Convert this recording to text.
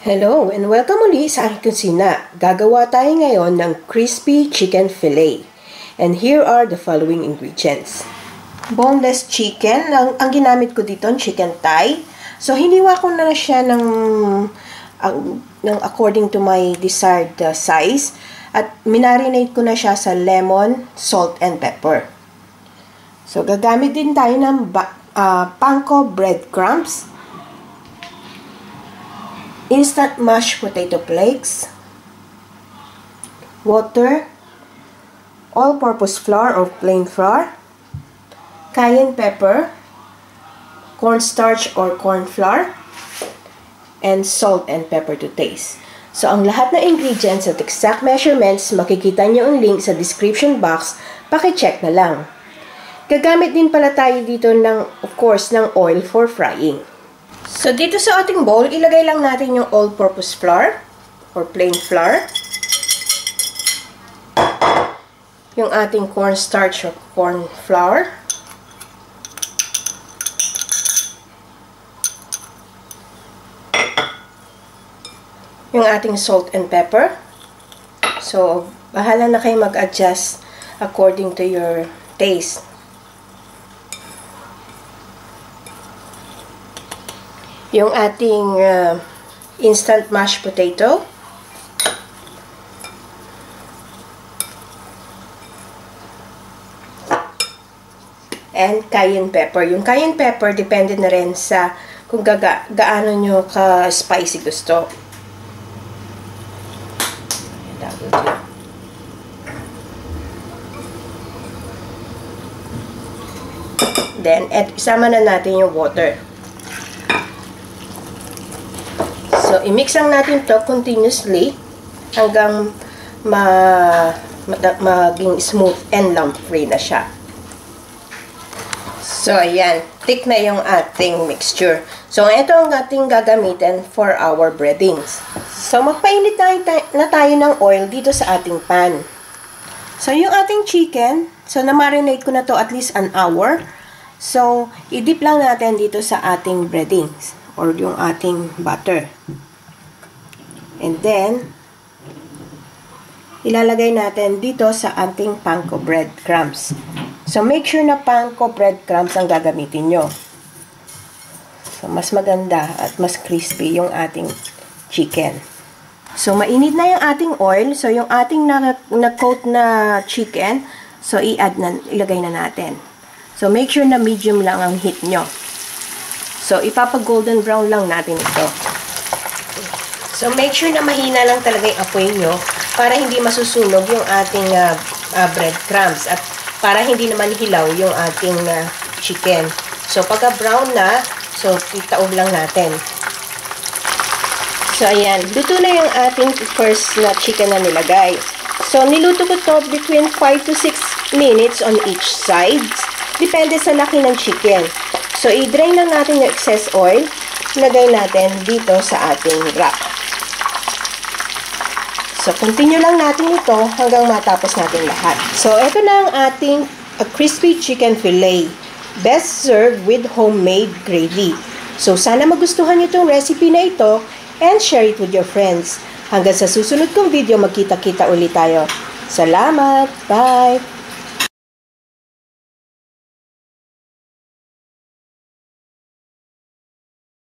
Hello and welcome muli sa aking kusina. Gagawa tayo ngayon ng crispy chicken fillet. And here are the following ingredients. Boneless chicken. Ang ginamit ko dito, chicken thigh. So, hiniwa ko na siya ng according to my desired size. At minarinate ko na siya sa lemon, salt, and pepper. So, gagamit din tayo ng panko breadcrumbs, instant mashed potato flakes, water, all-purpose flour or plain flour, cayenne pepper, cornstarch or corn flour, and salt and pepper to taste. So, ang lahat ng ingredients at exact measurements, makikita nyo ang link sa description box, paki-check na lang. Gagamit din pala tayo dito of course, ng oil for frying. So, dito sa ating bowl, ilagay lang natin yung all-purpose flour or plain flour. Yung ating cornstarch or corn flour. Yung ating salt and pepper. So, bahala na kayo mag-adjust according to your taste. Yung ating instant mashed potato. And cayenne pepper. Yung cayenne pepper, depende na rin sa kung gaano nyo ka-spicy gusto. Then, isama na natin yung water. So, i-mix lang natin to continuously hanggang maging smooth and lump-free na siya. So, ayan. Thick na yung ating mixture. So, ito ang ating gagamitin for our breadings. So, magpainit na tayo ng oil dito sa ating pan. So, yung ating chicken, so, na-marinate ko na to at least an hour. So, i-dip lang natin dito sa ating breadings or yung ating butter. And then, ilalagay natin dito sa ating panko breadcrumbs. So, make sure na panko breadcrumbs ang gagamitin nyo. So, mas maganda at mas crispy yung ating chicken. So, mainit na yung ating oil. So, yung ating na-coat na chicken, so, ilagay na natin. So, make sure na medium lang ang heat nyo. So, ipapag-golden brown lang natin ito. So, make sure na mahina lang talaga yung apoy nyo para hindi masusunog yung ating breadcrumbs at para hindi naman hilaw yung ating chicken. So, pagka brown na, so, itaob lang natin. So, ayan. Luto na yung ating first na chicken na nilagay. So, niluto ko to between 5 to 6 minutes on each side. Depende sa laki ng chicken. So, i-drain lang natin yung excess oil. Lagay natin dito sa ating wrap. So, continue lang natin ito hanggang matapos natin lahat. So, ito na ang ating crispy chicken fillet. Best served with homemade gravy. So, sana magustuhan niyo itong recipe na ito and share it with your friends. Hanggang sa susunod kong video, magkita-kita ulit tayo. Salamat! Bye!